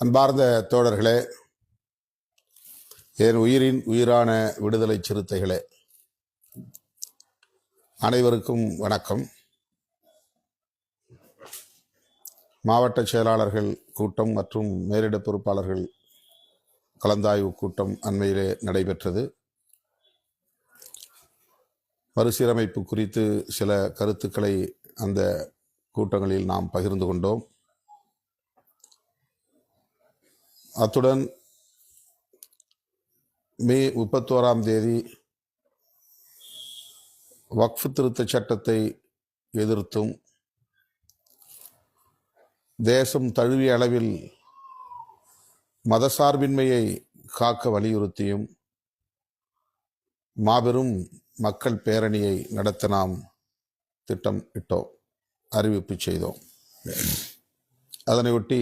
அன்பார்ந்த தோழர்களே, என் உயிரின் உயிரான விடுதலை சிறுத்தைகளே, அனைவருக்கும் வணக்கம். மாவட்ட செயலாளர்கள் கூட்டம் மற்றும் மேலிட பொறுப்பாளர்கள் கலந்தாய்வு கூட்டம் அண்மையிலே நடைபெற்றது. மறுசீரமைப்பு குறித்து சில கருத்துக்களை அந்த கூட்டங்களில் நாம் பகிர்ந்து கொண்டோம். அத்துடன் மே 31 வக்ஃப் திருத்த சட்டத்தை எதிர்த்தும் தேசம் தழுவிய அளவில் மதசார்பின்மையை காக்க வலியுறுத்தியும் மாபெரும் மக்கள் பேரணியை நடத்த நாம் திட்டமிட்டோம், அறிவிப்பு செய்தோம். அதனையொட்டி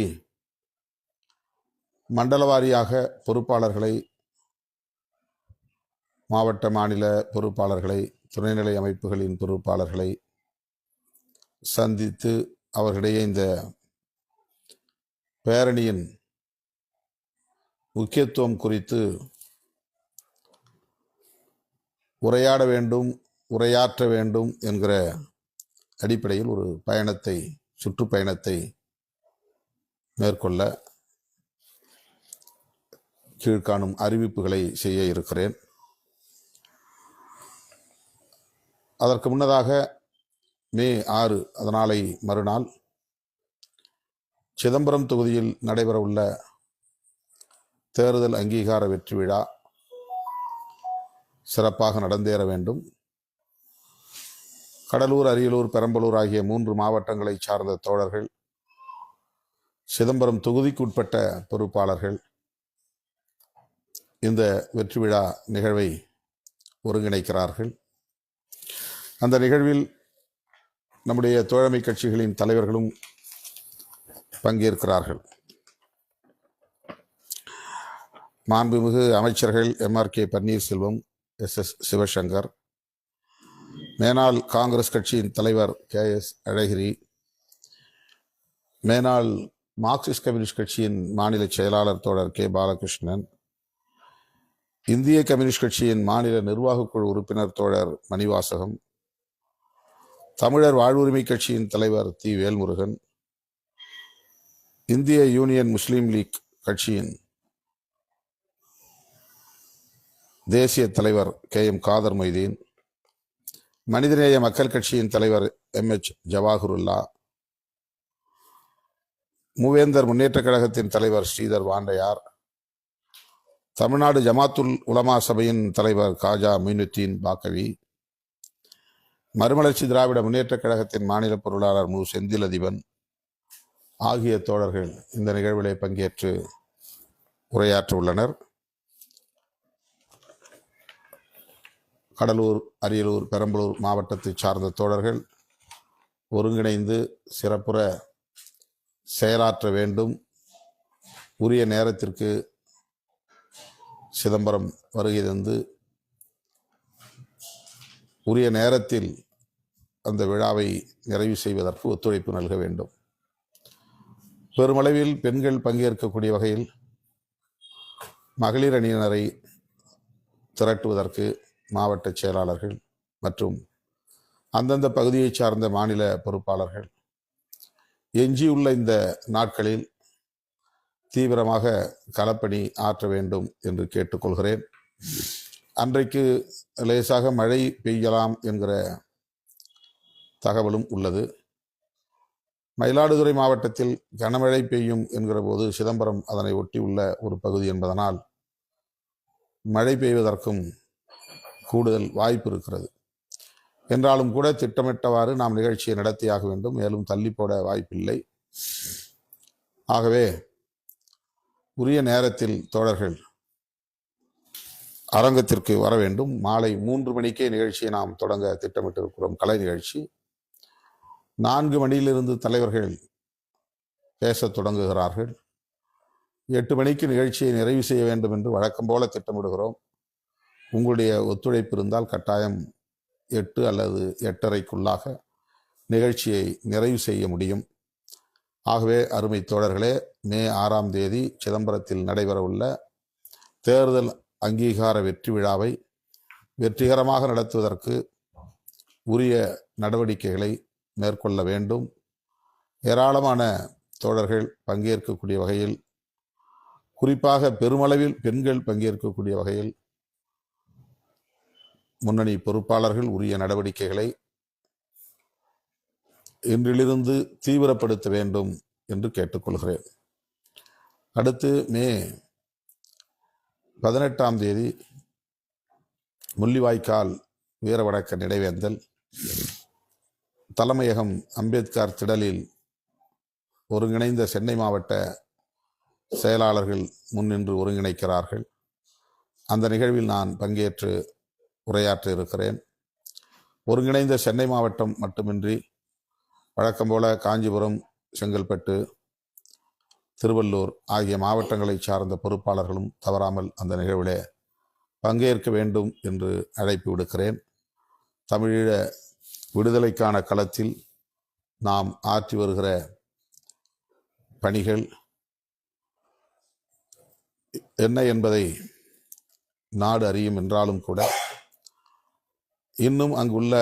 மண்டல வாரியாக பொறுப்பாளர்களை, மாவட்ட மாநில பொறுப்பாளர்களை, துணைநிலை அமைப்புகளின் பொறுப்பாளர்களை சந்தித்து அவர்களிடையே இந்த பேரணியின் முக்கியத்துவம் குறித்து உரையாட வேண்டும், உரையாற்ற வேண்டும் என்கிற அடிப்படையில் ஒரு சுற்றுப்பயணத்தை மேற்கொள்ள கீழ்காணும் அறிவிப்புகளை செய்ய இருக்கிறேன். அதற்கு முன்னதாக மே 6 அதனாலை மறுநாள் சிதம்பரம் தொகுதியில் நடைபெறவுள்ள தேர்தல் அங்கீகார வெற்றி விழா சிறப்பாக நடந்தேற வேண்டும். கடலூர், அரியலூர், பெரம்பலூர் ஆகிய 3 மாவட்டங்களை சார்ந்த தோழர்கள், சிதம்பரம் தொகுதிக்குட்பட்ட பொறுப்பாளர்கள் இந்த வெற்றி விழா நிகழ்வை ஒருங்கிணைக்கிறார்கள். அந்த நிகழ்வில் நம்முடைய தோழமை கட்சிகளின் தலைவர்களும் பங்கேற்கிறார்கள். மாண்புமிகு அமைச்சர்கள் MRK பன்னீர்செல்வம், SS சிவசங்கர், மேனாள் காங்கிரஸ் கட்சியின் தலைவர் KS அழகிரி, மேனாள் மார்க்சிஸ்ட் கம்யூனிஸ்ட் கட்சியின் மாநில செயலாளர் தோழர் K பாலகிருஷ்ணன், இந்திய கம்யூனிஸ்ட் கட்சியின் மாநில நிர்வாகக் குழு உறுப்பினர் தோழர் மணிவாசகம், தமிழர் வாழ்வுரிமை கட்சியின் தலைவர் தி வேல்முருகன், இந்திய யூனியன் முஸ்லீம் லீக் கட்சியின் தேசிய தலைவர் KM காதர் மொய்தீன், மனிதநேய மக்கள் கட்சியின் தலைவர் MH ஜவாஹருல்லா, மூவேந்தர் முன்னேற்ற கழகத்தின் தலைவர் ஸ்ரீதர் வாண்டையார், தமிழ்நாடு ஜமாத்துல் உலமா சபையின் தலைவர் காஜா மீனுத்தீன் பாக்கவி, மறுமலர்ச்சி திராவிட முன்னேற்ற கழகத்தின் மாநில பொருளாளர் மு செந்தில் அதிபன் ஆகிய தோழர்கள் இந்த நிகழ்விலே பங்கேற்று உரையாற்ற உள்ளனர். கடலூர், அரியலூர், பெரம்பலூர் மாவட்டத்தை சார்ந்த தோழர்கள் ஒருங்கிணைந்து சிறப்புற செயலாற்ற வேண்டும். உரிய நேரத்திற்கு சிதம்பரம் வருகை தந்து உரிய நேரத்தில் அந்த விழாவை நிறைவு செய்வதற்கு ஒத்துழைப்பு நல்க வேண்டும். பெருமளவில் பெண்கள் பங்கேற்கக்கூடிய வகையில் மகளிர் அணியினரை திரட்டுவதற்கு மாவட்ட செயலாளர்கள் மற்றும் அந்தந்த பகுதியை சார்ந்த மாநில பொறுப்பாளர்கள் எஞ்சியுள்ள இந்த நாட்களில் தீவிரமாக களப்பணி ஆற்ற வேண்டும் என்று கேட்டுக்கொள்கிறேன். அன்றைக்கு லேசாக மழை பெய்யலாம் என்கிற தகவலும் உள்ளது. மயிலாடுதுறை மாவட்டத்தில் கனமழை பெய்யும் என்கிற போது சிதம்பரம் அதனை ஒட்டி உள்ள ஒரு பகுதி என்பதனால் மழை பெய்வதற்கும் கூடுதல் வாய்ப்பு இருக்கிறது. என்றாலும் கூட திட்டமிட்டவாறு நாம் நிகழ்ச்சியை நடத்தியாக வேண்டும். மேலும் தள்ளி போட வாய்ப்பில்லை. ஆகவே உரிய நேரத்தில் தோழர்கள் அரங்கத்திற்கு வர வேண்டும். மாலை 3 மணிக்கே நிகழ்ச்சியை நாம் தொடங்க திட்டமிட்டிருக்கிறோம். கலை நிகழ்ச்சி 4 மணியிலிருந்து தலைவர்கள் பேச தொடங்குகிறார்கள். 8 மணிக்கு நிகழ்ச்சியை நிறைவு செய்ய வேண்டும் என்று வழக்கம் போல திட்டமிடுகிறோம். உங்களுடைய ஒத்துழைப்பு இருந்தால் கட்டாயம் 8 அல்லது 8:30க்குள்ளாக நிகழ்ச்சியை நிறைவு செய்ய முடியும். ஆகவே அருமை தோழர்களே, மே 6ஆம் தேதி சிதம்பரத்தில் நடைபெறவுள்ள தேர்தல் அங்கீகார வெற்றி விழாவை வெற்றிகரமாக நடத்துவதற்கு உரிய நடவடிக்கைகளை மேற்கொள்ள வேண்டும். ஏராளமான தோழர்கள் பங்கேற்கக்கூடிய வகையில், குறிப்பாக பெருமளவில் பெண்கள் பங்கேற்கக்கூடிய வகையில் முன்னணி பொறுப்பாளர்கள் உரிய நடவடிக்கைகளை இன்றிலிருந்து தீவிரப்படுத்த வேண்டும் என்று கேட்டுக்கொள்கிறேன். அடுத்து மே 18ஆம் தேதி முள்ளிவாய்க்கால் வீரவணக்க நினைவேந்தல் தலைமையகம் அம்பேத்கர் திடலில் ஒருங்கிணைந்த சென்னை மாவட்ட செயலாளர்கள் முன்னின்று ஒருங்கிணைக்கிறார்கள். அந்த நிகழ்வில் நான் பங்கேற்று உரையாற்ற இருக்கிறேன். ஒருங்கிணைந்த சென்னை மாவட்டம் மட்டுமின்றி வழக்கம் போல காஞ்சிபுரம், செங்கல்பட்டு, திருவள்ளூர் ஆகிய மாவட்டங்களை சார்ந்த பொறுப்பாளர்களும் தவறாமல் அந்த நிகழ்விலே பங்கேற்க வேண்டும் என்று அழைப்பு விடுக்கிறேன். தமிழீழ விடுதலைக்கான களத்தில் நாம் ஆற்றி வருகிற பணிகள் என்ன என்பதை நாடு அறியும் என்றாலும் கூட இன்னும் அங்குள்ள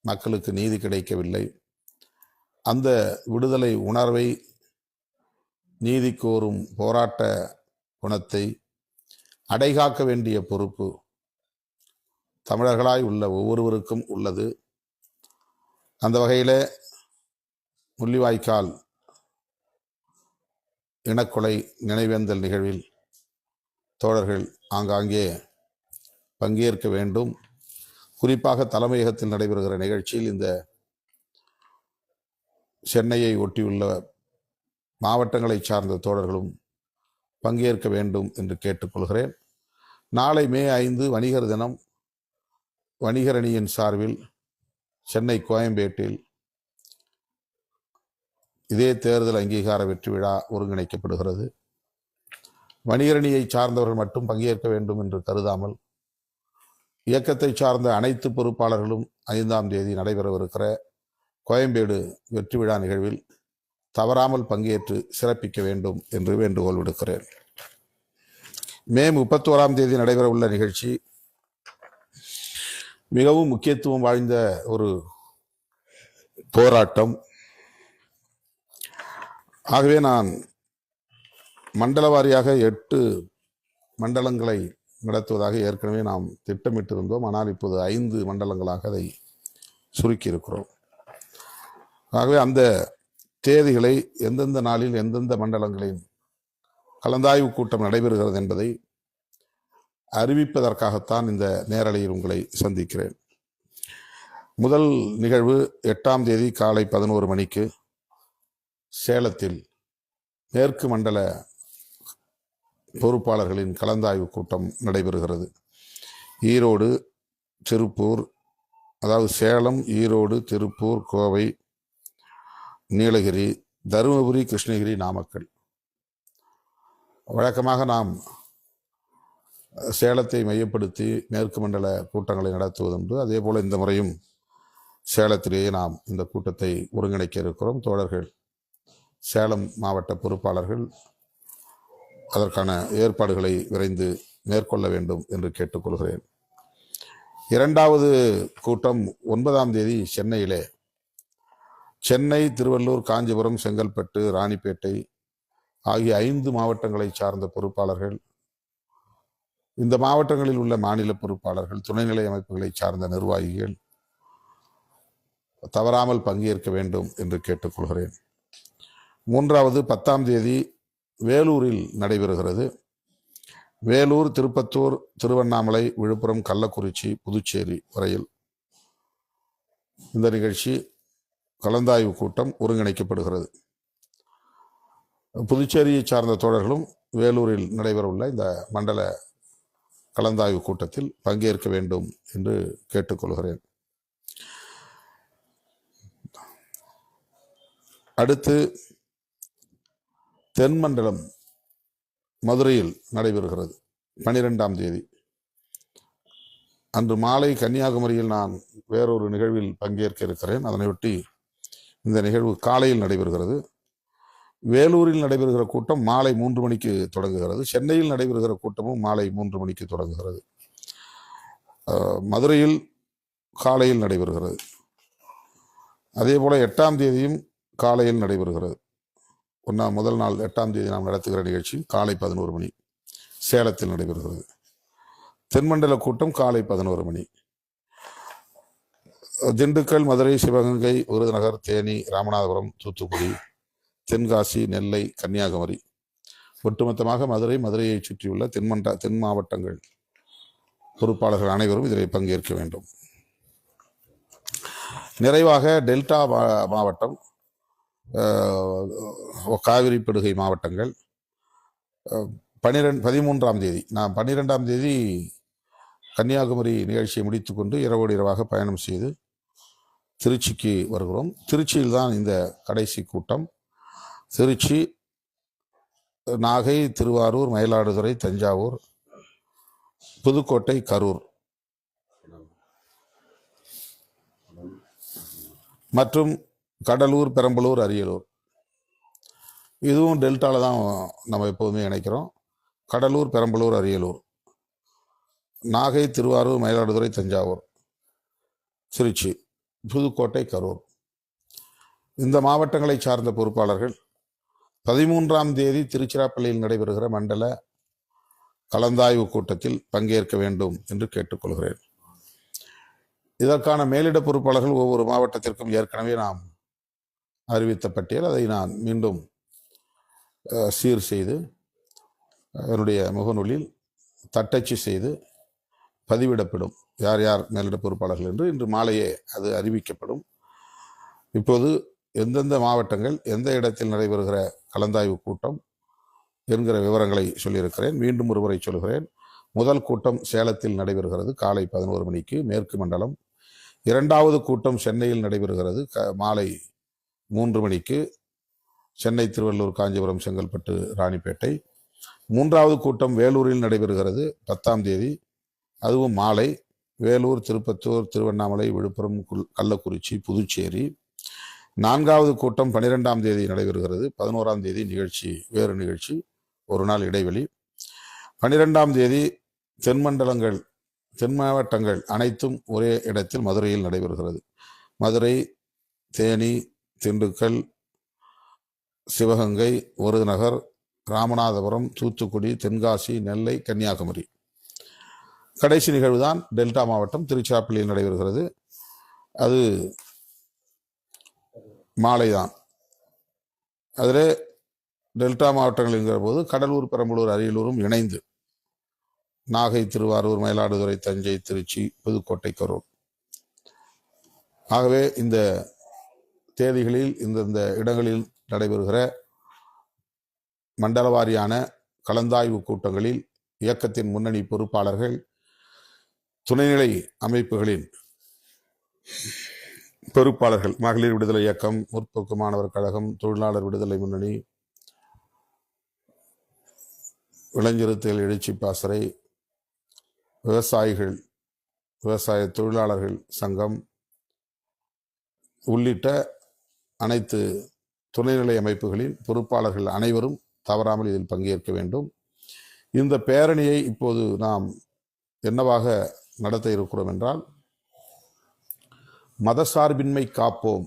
மக்களுக்கு நீதி கிடைக்கவில்லை. அந்த விடுதலை உணர்வை, நீதி கோரும் போராட்ட குணத்தை அடைகாக்க வேண்டிய பொறுப்பு தமிழர்களாய் உள்ள ஒவ்வொருவருக்கும் உள்ளது. அந்த வகையில் முள்ளிவாய்க்கால் இனக்கொலை நினைவேந்தல் நிகழ்வில் தோழர்கள் ஆங்காங்கே பங்கேற்க வேண்டும். குறிப்பாக தலைமையகத்தில் நடைபெறுகிற நிகழ்ச்சியில் இந்த சென்னையை ஒட்டியுள்ள மாவட்டங்களை சார்ந்த தோழர்களும் பங்கேற்க வேண்டும் என்று கேட்டுக்கொள்கிறேன். நாளை மே 5 வணிகர் தினம். வணிகர் அணியின் சார்பில் சென்னை கோயம்பேட்டில் இதே தேர்தல் அங்கீகார வெற்றி விழா ஒருங்கிணைக்கப்படுகிறது. வணிகர் அணியை சார்ந்தவர்கள் மட்டும் பங்கேற்க வேண்டும் என்று கருதாமல் இயக்கத்தை சார்ந்த அனைத்து பொறுப்பாளர்களும் 5ஆம் தேதி நடைபெறவிருக்கிற கோயம்பேடு வெற்றி விழா நிகழ்வில் தவறாமல் பங்கேற்று சிறப்பிக்க வேண்டும் என்று வேண்டுகோள் விடுக்கிறேன். மே 31ஆம் தேதி நடைபெறவுள்ள நிகழ்ச்சி மிகவும் முக்கியத்துவம் வாய்ந்த ஒரு போராட்டம். ஆகவே நான் மண்டல வாரியாக 8 மண்டலங்களை நடத்துவதாக ஏற்கனவே நாம் திட்டமிட்டிருந்தோம். ஆனால் இப்போது 5 மண்டலங்களாக அதை சுருக்கி இருக்கிறோம். ஆகவே அந்த தேதிகளை எந்தெந்த நாளில் எந்தெந்த மண்டலங்களின் கலந்தாய்வு கூட்டம் நடைபெறுகிறது என்பதை அறிவிப்பதற்காகத்தான் இந்த நேரலையில் உங்களை சந்திக்கிறேன். முதல் நிகழ்வு 8ஆம் தேதி காலை 11 மணிக்கு சேலத்தில் மேற்கு மண்டல பொறுப்பாளர்களின் கலந்தாய்வு கூட்டம் நடைபெறுகிறது. ஈரோடு, திருப்பூர், அதாவது சேலம், ஈரோடு, திருப்பூர், கோவை, நீலகிரி, தருமபுரி, கிருஷ்ணகிரி, நாமக்கல். வழக்கமாக நாம் சேலத்தை மையப்படுத்தி மேற்கு மண்டல கூட்டங்களை நடத்துவதுண்டு. அதே போல இந்த முறையும் சேலத்திலேயே நாம் இந்த கூட்டத்தை ஒருங்கிணைக்க இருக்கிறோம். தோழர்கள், சேலம் மாவட்ட பொறுப்பாளர்கள் அதற்கான ஏற்பாடுகளை விரைந்து மேற்கொள்ள வேண்டும் என்று கேட்டுக்கொள்கிறேன். 2வது கூட்டம் 9ஆம் தேதி சென்னையிலே, சென்னை, திருவள்ளூர், காஞ்சிபுரம், செங்கல்பட்டு, ராணிப்பேட்டை ஆகிய 5 மாவட்டங்களை சார்ந்த பொறுப்பாளர்கள், இந்த மாவட்டங்களில் உள்ள மாநில பொறுப்பாளர்கள், துணைநிலை அமைப்புகளை சார்ந்த நிர்வாகிகள் தவறாமல் பங்கேற்க வேண்டும் என்று கேட்டுக்கொள்கிறேன். 3வது 10ஆம் தேதி வேலூரில் நடைபெறுகிறது. வேலூர், திருப்பத்தூர், திருவண்ணாமலை, விழுப்புரம், கள்ளக்குறிச்சி, புதுச்சேரி வரையில் இந்த நிகழ்ச்சி கலந்தாய்வு கூட்டம் ஒருங்கிணைக்கப்படுகிறது. புதுச்சேரியை சார்ந்த தோழர்களும் வேலூரில் நடைபெறவுள்ள இந்த மண்டல கலந்தாய்வு கூட்டத்தில் பங்கேற்க வேண்டும் என்று கேட்டுக்கொள்கிறேன். அடுத்து தென்மண்டலம் மதுரையில் நடைபெறுகிறது 12ஆம் தேதி. அன்று மாலை கன்னியாகுமரியில் நான் வேறொரு நிகழ்வில் பங்கேற்க இருக்கிறேன். அதனையொட்டி இந்த நிகழ்வு காலையில் நடைபெறுகிறது. வேலூரில் நடைபெறுகிற கூட்டம் மாலை 3 மணிக்கு தொடங்குகிறது. சென்னையில் நடைபெறுகிற கூட்டமும் மாலை 3 மணிக்கு தொடங்குகிறது. மதுரையில் காலையில் நடைபெறுகிறது. அதே போல 8ஆம் தேதியும் காலையில் நடைபெறுகிறது. முதல் நாள் 8ஆம் தேதி நாம் நடத்துகிற நிகழ்ச்சி காலை 11 மணி சேலத்தில் நடைபெறுகிறது. தென்மண்டல கூட்டம் காலை 11 மணி. திண்டுக்கல், மதுரை, சிவகங்கை, விருதுநகர், தேனி, ராமநாதபுரம், தூத்துக்குடி, தென்காசி, நெல்லை, கன்னியாகுமரி, ஒட்டுமொத்தமாக மதுரையை சுற்றியுள்ள தென் மாவட்டங்கள் பொறுப்பாளர்கள் அனைவரும் இதில் பங்கேற்க வேண்டும். நிறைவாக டெல்டா மாவட்டம், காவிரி படுகை மாவட்டங்கள் 13ஆம் தேதி, நான் 12ஆம் தேதி கன்னியாகுமரி நிகழ்ச்சியை முடித்துக்கொண்டு இரவோடு இரவாக பயணம் செய்து திருச்சிக்கு வருகிறோம். திருச்சியில் தான் இந்த கடைசி கூட்டம். திருச்சி, நாகை, திருவாரூர், மயிலாடுதுறை, தஞ்சாவூர், புதுக்கோட்டை, கரூர் மற்றும் கடலூர், பெரம்பலூர், அரியலூர். இதுவும் டெல்டாவில் தான் நம்ம எப்போதுமே இணைக்கிறோம். கடலூர், பெரம்பலூர், அரியலூர், நாகை, திருவாரூர், மயிலாடுதுறை, தஞ்சாவூர், திருச்சி, புதுக்கோட்டை, கரூர். இந்த மாவட்டங்களை சார்ந்த பொறுப்பாளர்கள் 13ஆம் தேதி திருச்சிராப்பள்ளியில் நடைபெறுகிற மண்டல கலந்தாய்வு கூட்டத்தில் பங்கேற்க வேண்டும் என்று கேட்டுக்கொள்கிறேன். இதற்கான மேலிட பொறுப்பாளர்கள் ஒவ்வொரு மாவட்டத்திற்கும் ஏற்கனவே நாம் அறிவித்த பட்டியல். அதை நான் மீண்டும் சீர் செய்து என்னுடைய முகநூலில் தட்டச்சு செய்து பதிவிடப்படும். யார் யார் மேலிட பொறுப்பாளர்கள் என்று இன்று மாலையே அது அறிவிக்கப்படும். இப்போது எந்தெந்த மாவட்டங்கள் எந்த இடத்தில் நடைபெறுகிற கலந்தாய்வு கூட்டம் என்கிற விவரங்களை சொல்லியிருக்கிறேன். மீண்டும் ஒருமுறை சொல்கிறேன். முதல் கூட்டம் சேலத்தில் நடைபெறுகிறது காலை 11 மணிக்கு மேற்கு மண்டலம். 2வது கூட்டம் சென்னையில் நடைபெறுகிறது மாலை 3 மணிக்கு சென்னை, திருவள்ளூர், காஞ்சிபுரம், செங்கல்பட்டு, ராணிப்பேட்டை. 3வது கூட்டம் வேலூரில் நடைபெறுகிறது 10ஆம் தேதி, அதுவும் மாலை. வேலூர், திருப்பத்தூர், திருவண்ணாமலை, விழுப்புரம், கள்ளக்குறிச்சி, புதுச்சேரி. 4வது கூட்டம் 12ஆம் தேதி நடைபெறுகிறது. 11ஆம் தேதி வேறு நிகழ்ச்சி, ஒரு நாள் இடைவெளி. 12ஆம் தேதி தென் மாவட்டங்கள் அனைத்தும் ஒரே இடத்தில் மதுரையில் நடைபெறுகிறது. மதுரை, தேனி, திண்டுக்கல், சிவகங்கை, விருதுநகர், ராமநாதபுரம், தூத்துக்குடி, தென்காசி, நெல்லை, கன்னியாகுமரி. கடைசி நிகழ்வுதான் டெல்டா மாவட்டம் திருச்சிராப்பள்ளியில் நடைபெறுகிறது. அது மாலைதான். அதில் டெல்டா மாவட்டங்கள் என்கிற போது கடலூர், பெரம்பலூர், அரியலூரும் இணைந்து நாகை, திருவாரூர், மயிலாடுதுறை, தஞ்சை, திருச்சி, புதுக்கோட்டை, கரூர். ஆகவே இந்த தேதிகளில் இந்த இடங்களில் நடைபெறுகிற மண்டல வாரியான கலந்தாய்வு கூட்டங்களில் இயக்கத்தின் முன்னணி பொறுப்பாளர்கள், துணைநிலை அமைப்புகளின் பொறுப்பாளர்கள், மகளிர் விடுதலை இயக்கம், முற்போக்கு மாணவர் கழகம், தொழிலாளர் விடுதலை முன்னணி, இளைஞருத்தல் எழுச்சி பாசறை, விவசாய தொழிலாளர்கள் சங்கம் உள்ளிட்ட அனைத்து துணைநிலை அமைப்புகளின் பொறுப்பாளர்கள் அனைவரும் தவறாமல் இதில் பங்கேற்க வேண்டும். இந்த பேரணியை இப்போது நாம் என்னவாக நடத்த இருக்கிறோம் என்றால், மதசார்பின்மை காப்போம்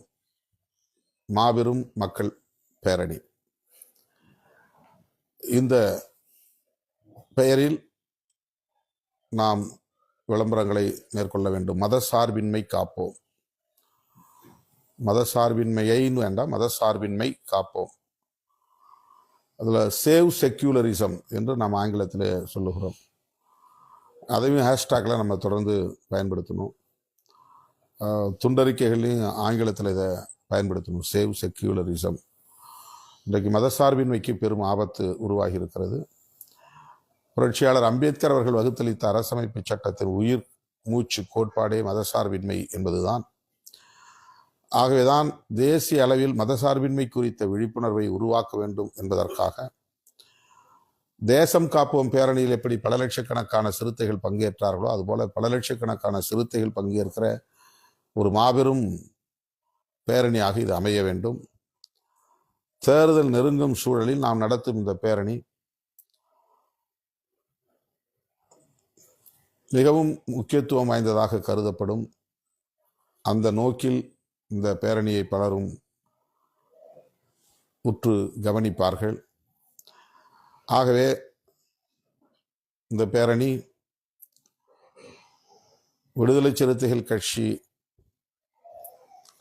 மாபெரும் மக்கள் பேரணி. இந்த பெயரில் நாம் விளம்பரங்களை மேற்கொள்ள வேண்டும். மதசார்பின்மை காப்போம், மதசார்பின்மையை வேண்டாம், மதசார்பின்மை காப்போம். அதில் சேவ் செக்யூலரிசம் என்று நாம் ஆங்கிலத்தில் சொல்லுகிறோம். அதையும் ஹேஷ்டாக்ல நம்ம தொடர்ந்து பயன்படுத்தணும். துண்டறிக்கைகளையும் ஆங்கிலத்தில் இதை பயன்படுத்தணும். Save secularism. இன்றைக்கு மதசார்பின்மைக்கு பெரும் ஆபத்து உருவாகி இருக்கிறது. புரட்சியாளர் அம்பேத்கர் அவர்கள் வகுத்தளித்த அரசமைப்பு சட்டத்தின் உயிர் மூச்சு கோட்பாடே மதசார்பின்மை என்பதுதான். ஆகவேதான் தேசிய அளவில் மதசார்பின்மை குறித்த விழிப்புணர்வை உருவாக்க வேண்டும் என்பதற்காக தேசம் காப்போம் பேரணியில் எப்படி பல லட்சக்கணக்கான சிறுத்தைகள் பங்கேற்றார்களோ அதுபோல பல லட்சக்கணக்கான சிறுத்தைகள் பங்கேற்கிற ஒரு மாபெரும் பேரணியாக இது அமைய வேண்டும். தேர்தல் நெருங்கும் சூழலில் நாம் நடத்தும் இந்த பேரணி மிகவும் முக்கியத்துவம் வாய்ந்ததாக கருதப்படும். அந்த நோக்கில் இந்த பேரணியை பலரும் உற்று கவனிப்பார்கள். ஆகவே இந்த பேரணி விடுதலை சிறுத்தைகள் கட்சி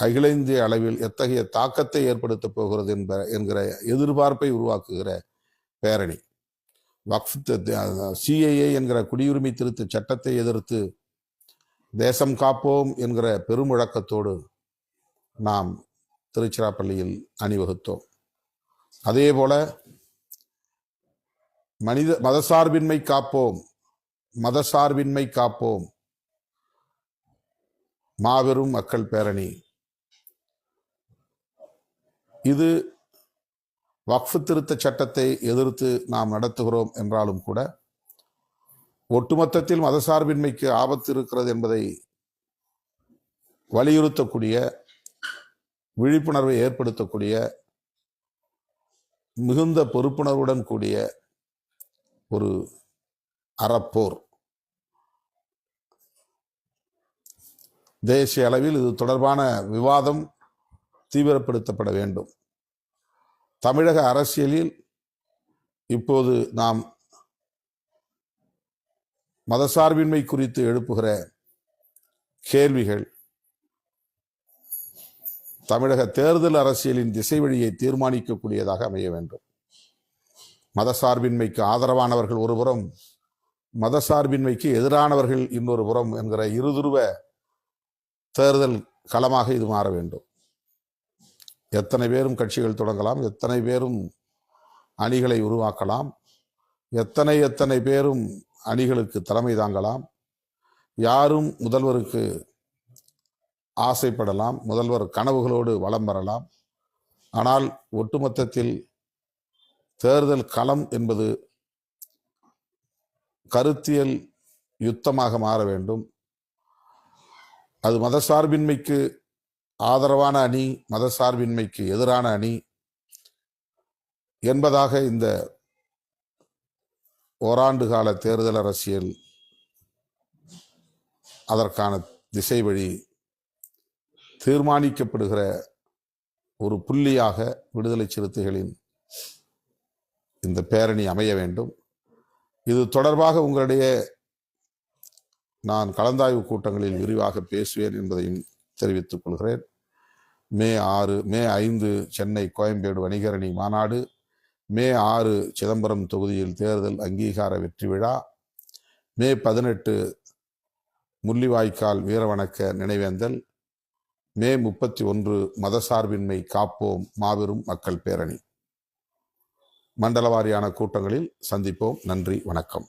அகில இந்திய அளவில் எத்தகைய தாக்கத்தை ஏற்படுத்தப் போகிறது என்கிற எதிர்பார்ப்பை உருவாக்குகிற பேரணி. வக்ஃப் சிஏஏ என்கிற குடியுரிமை திருத்த சட்டத்தை எதிர்த்து தேசம் காப்போம் என்கிற பெருமுழக்கத்தோடு நாம் திருச்சிராப்பள்ளியில் அணிவகுத்தோம். அதே போல மதசார்பின்மை காப்போம், மதசார்பின்மை காப்போம் மாபெரும் மக்கள் பேரணி. இது வக்ஃப் திருத்த சட்டத்தை எதிர்த்து நாம் நடத்துகிறோம் என்றாலும் கூட ஒட்டுமொத்தத்தில் மதசார்பின்மைக்கு ஆபத்து இருக்கிறது என்பதை வலியுறுத்தக்கூடிய, விழிப்புணர்வை ஏற்படுத்தக்கூடிய, மிகுந்த பொறுப்புணர்வுடன் கூடிய ஒரு அறப்போர். தேசிய அளவில் இது தொடர்பான விவாதம் தீவிரப்படுத்தப்பட வேண்டும். தமிழக அரசியலில் இப்போது நாம் மதசார்பின்மை குறித்து எழுப்புகிற கேள்விகள் தமிழக தேர்தல் அரசியலின் திசை வழியை தீர்மானிக்கக்கூடியதாக அமைய வேண்டும். மதசார்பின்மைக்கு ஆதரவானவர்கள் ஒருபுறம், மதசார்பின்மைக்கு எதிரானவர்கள் இன்னொரு புறம் என்கிற இருதுருவ தேர்தல் களமாக இது மாற வேண்டும். எத்தனை பேரும் கட்சிகள் தொடங்கலாம், எத்தனை பேரும் அணிகளை உருவாக்கலாம், எத்தனை பேரும் அணிகளுக்கு தலைமை தாங்கலாம், யாரும் முதல்வருக்கு ஆசைப்படலாம், முதல்வர் கனவுகளோடு வலம் வரலாம். ஆனால் ஒட்டுமொத்தத்தில் தேர்தல் களம் என்பது கருத்தியல் யுத்தமாக மாற வேண்டும். அது மதசார்பின்மைக்கு ஆதரவான அணி, மதசார்பின்மைக்கு எதிரான அணி என்பதாக இந்த ஓராண்டு கால தேர்தல் அரசியல் அதற்கான திசை வழி தீர்மானிக்கப்படுகிற ஒரு புள்ளியாக விடுதலை சிறுத்தைகளின் இந்த பேரணி அமைய வேண்டும். இது தொடர்பாக உங்களிடையே நான் கலந்தாய்வு கூட்டங்களில் விரிவாக பேசுவேன் என்பதையும் தெரிவித்துக் கொள்கிறேன். மே 5 சென்னை கோயம்பேடு வணிகரணி மாநாடு, மே 6 சிதம்பரம் தொகுதியில் தேர்தல் அங்கீகார வெற்றி விழா, மே 18 முள்ளிவாய்க்கால் வீரவணக்க நினைவேந்தல், மே 31 மதசார்பின்மை காப்போம் மாபெரும் மக்கள் பேரணி. மண்டல வாரியான கூட்டங்களில் சந்திப்போம். நன்றி, வணக்கம்.